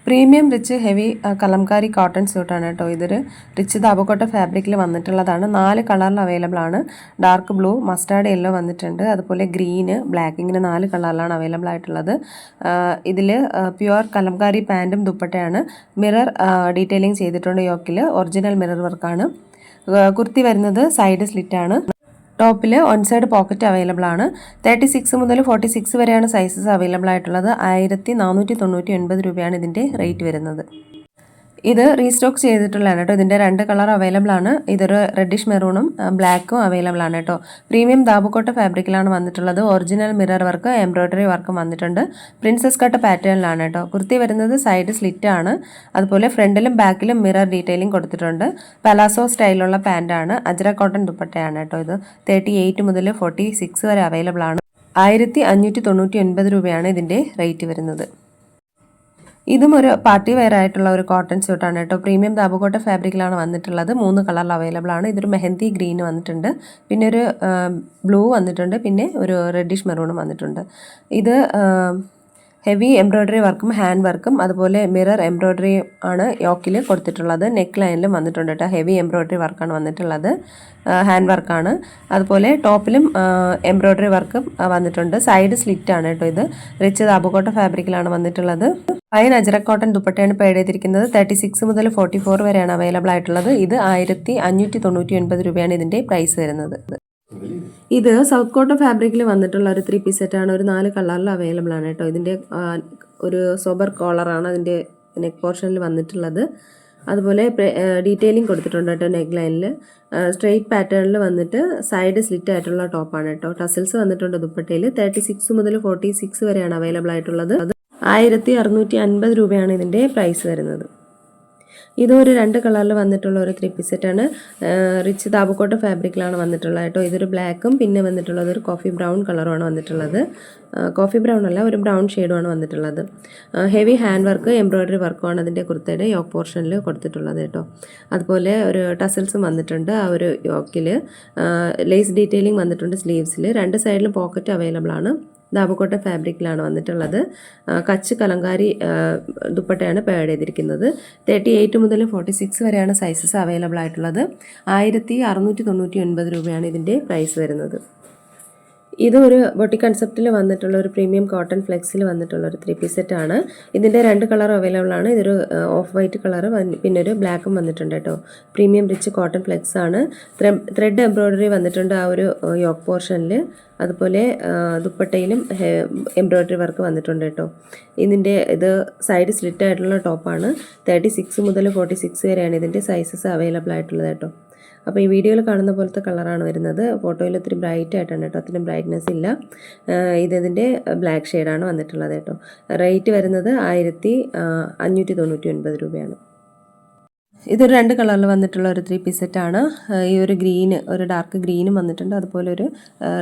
Premium rich heavy Kalamkari cotton സ്യൂട്ടാണ് കേട്ടോ. ഇതൊരു റിച്ച് ദാബക്കോട്ട ഫാബ്രിക്കിൽ വന്നിട്ടുള്ളതാണ്. 4 കളറിൽ അവൈലബിൾ ആണ്. ഡാർക്ക് ബ്ലൂ, മസ്റ്റാർഡ് യെല്ലോ വന്നിട്ടുണ്ട്. അതുപോലെ ഗ്രീന്, ബ്ലാക്ക്, ഇങ്ങനെ 4 കളറിലാണ് അവൈലബിൾ ആയിട്ടുള്ളത്. ഇതിൽ പ്യുവർ കലംകാരി പാൻറ്റും ദുപ്പട്ടയാണ്. മിറർ ഡീറ്റെയിലിംഗ് ചെയ്തിട്ടുണ്ട് യോക്കിൽ. ഒറിജിനൽ മിറർ വർക്കാണ്. കുർത്തി വരുന്നത് സൈഡ് സ്ലിറ്റാണ്. ടോപ്പിൽ ഓൺ സൈഡ് പോക്കറ്റ് അവൈലബിൾ ആണ്. 36 മുതൽ 46 വരെയാണ് സൈസസ് അവൈലബിൾ ആയിട്ടുള്ളത്. 1499 രൂപയാണ് ഇതിൻ്റെ റേറ്റ് വരുന്നത്. ഇത് റീസ്റ്റോക്ക് ചെയ്തിട്ടുള്ളതാണ് കേട്ടോ. ഇതിൻ്റെ 2 കളർ അവൈലബിൾ ആണ്. ഇതൊരു റെഡിഷ് മെറൂണും ബ്ലാക്കും അവൈലബിൾ ആണ് കേട്ടോ. പ്രീമിയം ദാബക്കോട്ട ഫാബ്രിക്കിലാണ് വന്നിട്ടുള്ളത്. ഒറിജിനൽ മിറർ വർക്ക്, എംബ്രോയ്ഡറി വർക്കും വന്നിട്ടുണ്ട്. പ്രിൻസസ് കട്ട് പാറ്റേണിലാണ് കേട്ടോ. കുർത്തി വരുന്നത് സൈഡ് സ്ലിറ്റ് ആണ്. അതുപോലെ ഫ്രണ്ടിലും ബാക്കിലും മിറർ ഡീറ്റെയിലിംഗ് കൊടുത്തിട്ടുണ്ട്. പലാസോ സ്റ്റൈലുള്ള പാൻറ്റാണ്. അജ്ര കോട്ടൺ ദുപ്പട്ടയാണ് കേട്ടോ. ഇത് 38 മുതൽ 46 വരെ അവൈലബിൾ ആണ്. 1599 രൂപയാണ് ഇതിൻ്റെ റേറ്റ് വരുന്നത്. ഇതും ഒരു പാർട്ടി വെയർ ആയിട്ടുള്ള ഒരു കോട്ടൺ സ്യൂട്ടാണ് കേട്ടോ. പ്രീമിയം ദാബക്കോട്ട ഫാബ്രിക്കിലാണ് വന്നിട്ടുള്ളത്. 3 കളറിൽ അവൈലബിൾ ആണ്. ഇതൊരു മെഹന്തി ഗ്രീൻ വന്നിട്ടുണ്ട്, പിന്നെ ഒരു ബ്ലൂ വന്നിട്ടുണ്ട്, പിന്നെ ഒരു റെഡിഷ് മെറൂണും വന്നിട്ടുണ്ട്. ഇത് ഹെവി എംബ്രോയ്ഡറി വർക്കും ഹാൻഡ് വർക്കും അതുപോലെ മിറർ എംബ്രോയ്ഡറി ആണ് യോക്കിൽ കൊടുത്തിട്ടുള്ളത്. നെക്ക് ലൈനിലും വന്നിട്ടുണ്ട് കേട്ടോ. ഹെവി എംബ്രോയ്ഡറി വർക്കാണ് വന്നിട്ടുള്ളത്. ഹാൻഡ് വർക്കാണ്. അതുപോലെ ടോപ്പിലും എംബ്രോയ്ഡറി വർക്കും വന്നിട്ടുണ്ട്. സൈഡ് സ്ലിറ്റ് ആണ് കേട്ടോ. ഇത് റിച്ച് ദാബക്കോട്ട ഫാബ്രിക്കിലാണ് വന്നിട്ടുള്ളത്. ഫൈൻ അജ്രക് കോട്ടൺ ദുപ്പട്ടയാണ് പെയ്ഡ് ചെയ്തിരിക്കുന്നത്. 36 മുതൽ 44 വരെയാണ് അവൈലബിൾ ആയിട്ടുള്ളത്. ഇത് 1599 രൂപയാണ് ഇതിൻ്റെ പ്രൈസ് വരുന്നത്. ഇത് സൗത്ത് കോട്ടൺ ഫാബ്രിക്കിൽ വന്നിട്ടുള്ള ഒരു 3 പീസ് സെറ്റാണ്. ഒരു 4 കളറിൽ അവൈലബിൾ ആണ് കേട്ടോ. ഇതിൻ്റെ ഒരു സോബർ കോളറാണ് അതിൻ്റെ നെക്ക് പോർഷനിൽ വന്നിട്ടുള്ളത്. അതുപോലെ ഡീറ്റെയിലിംഗ് കൊടുത്തിട്ടുണ്ട് കേട്ടോ. നെക്ക് ലൈനിൽ സ്ട്രെയിറ്റ് പാറ്റേണിൽ വന്നിട്ട് സൈഡ് സ്ലിറ്റ് ആയിട്ടുള്ള ടോപ്പാണ് കേട്ടോ. ടസൽസ് വന്നിട്ടുണ്ട് ദുപ്പട്ടയിൽ. 36 മുതൽ 46 വരെയാണ് അവൈലബിൾ ആയിട്ടുള്ളത്. 1650 രൂപയാണ് ഇതിൻ്റെ പ്രൈസ് വരുന്നത്. ഇതൊരു 2 കളറിൽ വന്നിട്ടുള്ള ഒരു 3 പീസ് സെറ്റാണ്. റിച്ച് ദാബക്കോട്ട ഫാബ്രിക്കിലാണ് വന്നിട്ടുള്ളത് കേട്ടോ. ഇതൊരു ബ്ലാക്കും പിന്നെ വന്നിട്ടുള്ളത് ഒരു കോഫി ബ്രൗൺ കളറുമാണ് വന്നിട്ടുള്ളത്. കോഫി ബ്രൗൺ അല്ല, ഒരു ബ്രൗൺ ഷെയ്ഡുമാണ് വന്നിട്ടുള്ളത്. ഹെവി ഹാൻഡ് വർക്ക്, എംബ്രോയ്ഡറി വർക്കുമാണ് അതിൻ്റെ കുർത്തയുടെ യോക്ക് പോർഷനിൽ കൊടുത്തിട്ടുള്ളത് കേട്ടോ. അതുപോലെ ഒരു ടസൽസും വന്നിട്ടുണ്ട്. ആ ഒരു യോക്കിൽ ലേസ് ഡീറ്റെയിലിംഗ് വന്നിട്ടുണ്ട് സ്ലീവ്സിൽ. 2 സൈഡിലും പോക്കറ്റ് അവൈലബിൾ ആണ്. ദാബക്കോട്ട ഫാബ്രിക്കിലാണ് വന്നിട്ടുള്ളത്. കച്ച് കലങ്കാരി ദുപ്പട്ടയാണ് പെയർഡ് ചെയ്തിരിക്കുന്നത്. 38 മുതൽ 46 വരെയാണ് സൈസസ് അവൈലബിൾ ആയിട്ടുള്ളത്. 1699 രൂപയാണ് ഇതിൻ്റെ പ്രൈസ് വരുന്നത്. ഇതൊരു ബൊട്ടി കൺസെപ്റ്റിൽ വന്നിട്ടുള്ള ഒരു പ്രീമിയം കോട്ടൺ ഫ്ലെക്സിൽ വന്നിട്ടുള്ള ഒരു 3 പീസ് സെറ്റാണ്. ഇതിൻ്റെ 2 കളർ അവൈലബിൾ ആണ്. ഇതൊരു ഓഫ് വൈറ്റ് കളർ, പിന്നെ ഒരു ബ്ലാക്കും വന്നിട്ടുണ്ട് കേട്ടോ. പ്രീമിയം റിച്ച് കോട്ടൺ ഫ്ലെക്സ് ആണ്. ത്രെഡ് എംബ്രോയ്ഡറി വന്നിട്ടുണ്ട് ആ ഒരു യോക്ക് പോർഷനിൽ. അതുപോലെ ദുപ്പട്ടയിലും എംബ്രോയ്ഡറി വർക്ക് വന്നിട്ടുണ്ട് കേട്ടോ. ഇത് സൈഡ് സ്ലിറ്റ് ആയിട്ടുള്ള ടോപ്പാണ്. 36 മുതൽ 46 വരെയാണ് ഇതിൻ്റെ സൈസസ് അവൈലബിൾ ആയിട്ടുള്ളത് കേട്ടോ. അപ്പോൾ ഈ വീഡിയോയിൽ കാണുന്ന പോലത്തെ കളറാണ് വരുന്നത്. ഫോട്ടോയിൽ ഒത്തിരി ബ്രൈറ്റ് ആയിട്ടാണ് കേട്ടോ. അത്രയും ബ്രൈറ്റ്നെസ് ഇല്ല. ഇതിൻ്റെ ബ്ലാക്ക് ഷെയ്ഡാണ് വന്നിട്ടുള്ളത് കേട്ടോ. റേറ്റ് വരുന്നത് 1599 രൂപയാണ്. ഇതൊരു 2 കളറിൽ വന്നിട്ടുള്ള ഒരു 3 പീസ് സെറ്റാണ്. ഈ ഒരു ഗ്രീന്, ഒരു ഡാർക്ക് ഗ്രീനും വന്നിട്ടുണ്ട്. അതുപോലെ ഒരു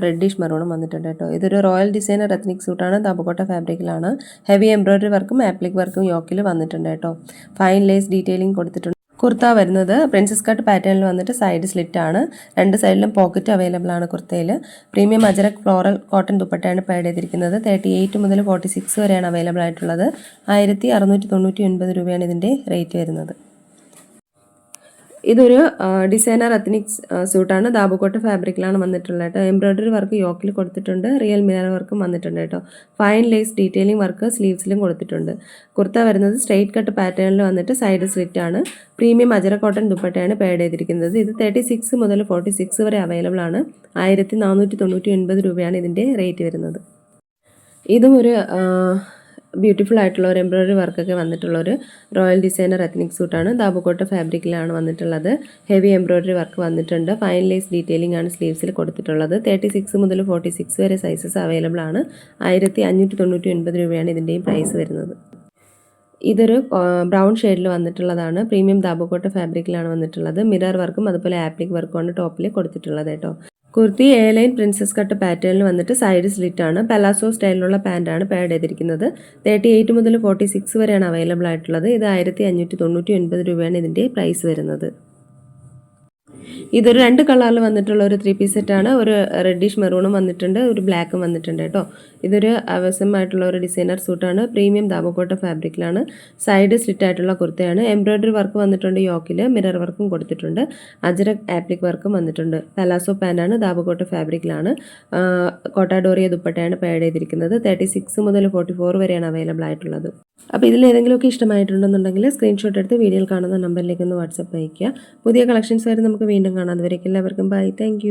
റെഡിഷ് മെറൂണും വന്നിട്ടുണ്ട് കേട്ടോ. ഇതൊരു റോയൽ ഡിസൈനർ എത്നിക് സൂട്ടാണ്. ദാബക്കോട്ട ഫാബ്രിക്കിലാണ്. ഹെവി എംബ്രോയ്ഡറി വർക്കും ആപ്ലിക് വർക്കും യോക്കിൽ വന്നിട്ടുണ്ട് കേട്ടോ. ഫൈൻ ലേസ് ഡീറ്റെയിലിംഗ് കൊടുത്തിട്ടുണ്ട്. കുർത്ത വരുന്നത് പ്രിൻസസ് കട്ട് പാറ്റേണിൽ വന്നിട്ട് സൈഡ് സ്ലിറ്റ് ആണ്. 2 സൈഡിലും പോക്കറ്റ് അവൈലബിൾ ആണ് കുർത്തയിൽ. പ്രീമിയം അജ്രക് ഫ്ലോറൽ കോട്ടൺ ദുപ്പട്ടയാണ് പെയർഡ് ചെയ്തിരിക്കുന്നത്. 38 മുതൽ 46 വരെയാണ് അവൈലബിൾ ആയിട്ടുള്ളത്. 1699 രൂപയാണ് ഇതിൻ്റെ റേറ്റ് വരുന്നത്. ഇതൊരു ഡിസൈനർ എത്നിക് സ്യൂട്ടാണ്. ദാബക്കോട്ട ഫാബ്രിക്കിലാണ് വന്നിട്ടുള്ളത് കേട്ടോ. എംബ്രോയ്ഡറി വർക്ക് യോക്കിൽ കൊടുത്തിട്ടുണ്ട്. റിയൽ മിറർ വർക്കും വന്നിട്ടുണ്ട് കേട്ടോ. ഫൈൻ ലേസ് ഡീറ്റെയിലിംഗ് വർക്ക് സ്ലീവ്സിലും കൊടുത്തിട്ടുണ്ട്. കുർത്ത വരുന്നത് സ്ട്രെയിറ്റ് കട്ട് പാറ്റേണിൽ വന്നിട്ട് സൈഡ് സ്ലിറ്റ് ആണ്. പ്രീമിയം അജറ കോട്ടൺ ദുപ്പട്ടയാണ് പെയർഡ് ചെയ്തിരിക്കുന്നത്. ഇത് 36 മുതൽ 46 വരെ അവൈലബിൾ ആണ്. 1499 രൂപയാണ് ഇതിൻ്റെ റേറ്റ് വരുന്നത്. ഇതും ഒരു ബ്യൂട്ടിഫുൾ ആയിട്ടുള്ള ഒരു എംബ്രോയ്ഡറി വർക്കൊക്കെ വന്നിട്ടുള്ള ഒരു റോയൽ ഡിസൈനർ എത്നിക് സൂട്ടാണ്. ദാബക്കോട്ട ഫാബ്രിക്കിലാണ് വന്നിട്ടുള്ളത്. ഹെവി എംബ്രോയ്ഡറി വർക്ക് വന്നിട്ടുണ്ട്. ഫൈൻ ലേസ് ഡീറ്റെയിലിംഗ് ആണ് സ്ലീവ്സിൽ കൊടുത്തിട്ടുള്ളത്. 36 മുതൽ 46 വരെ സൈസസ് അവൈലബിൾ ആണ്. 1599 രൂപയാണ് ഇതിൻ്റെയും പ്രൈസ് വരുന്നത്. ഇതൊരു ബ്രൗൺ ഷെയ്ഡിൽ വന്നിട്ടുള്ളതാണ്. പ്രീമിയം ദാബക്കോട്ട ഫാബ്രിക്കിലാണ് വന്നിട്ടുള്ളത്. മിറർ വർക്കും അതുപോലെ ആപ്ലിക് വർക്കുമാണ് ടോപ്പിൽ കൊടുത്തിട്ടുള്ളത് കേട്ടോ. Kurti A line princess cut പാറ്റേണിൽ വന്നിട്ട് സൈഡ് സ്ലിറ്റ് ആണ്. പലാസോ സ്റ്റൈലിലുള്ള പാൻറ്റാണ് പെയർഡ് ചെയ്തിരിക്കുന്നത്. 38 മുതൽ 46 വരെയാണ് അവൈലബിൾ ആയിട്ടുള്ളത്. ഇത് 1599 രൂപയാണ് ഇതിൻ്റെ പ്രൈസ് വരുന്നത്. ഇതൊരു 2 കളറിൽ വന്നിട്ടുള്ള ഒരു 3 പീസ് സെറ്റാണ്. ഒരു റെഡിഷ് മെറൂണും വന്നിട്ടുണ്ട്, ഒരു ബ്ലാക്കും വന്നിട്ടുണ്ട് കേട്ടോ. ഇതൊരു അവസരമായിട്ടുള്ള ഒരു ഡിസൈനർ സൂട്ടാണ്. പ്രീമിയം ദാബോക്കോട്ട ഫാബ്രിക്കിലാണ്. സൈഡ് സ്ലിറ്റ് ആയിട്ടുള്ള കുർത്തയാണ്. എംബ്രോയ്ഡറി വർക്ക് വന്നിട്ടുണ്ട്. യോക്കിൽ മിറർ വർക്കും കൊടുത്തിട്ടുണ്ട്. അജ്രക് ആപ്ലിക് വർക്കും വന്നിട്ടുണ്ട്. പലാസോ പാൻ്റാണ്. ദാബോക്കോട്ട ഫാബ്രിക്കിലാണ്. കോട്ടാഡോറിയ ദുപ്പട്ടയാണ് പേഡ് ചെയ്തിരിക്കുന്നത്. 36 മുതൽ 44 വരെയാണ് അവൈലബിൾ ആയിട്ടുള്ളത്. അപ്പോൾ ഇതിലേതെങ്കിലുമൊക്കെ ഇഷ്ടമായിട്ടുണ്ടെന്നുണ്ടെങ്കിൽ സ്ക്രീൻഷോട്ട് എടുത്ത് വീഡിയോയിൽ കാണുന്ന നമ്പറിലേക്ക് ഒന്ന് വാട്സപ്പ് അയയ്ക്കുക. പുതിയ കളക്ഷൻസ് വരെ നമുക്ക് വീണ്ടും കാണാം. അതുവരേക്കും എല്ലാവർക്കും ബൈ. താങ്ക്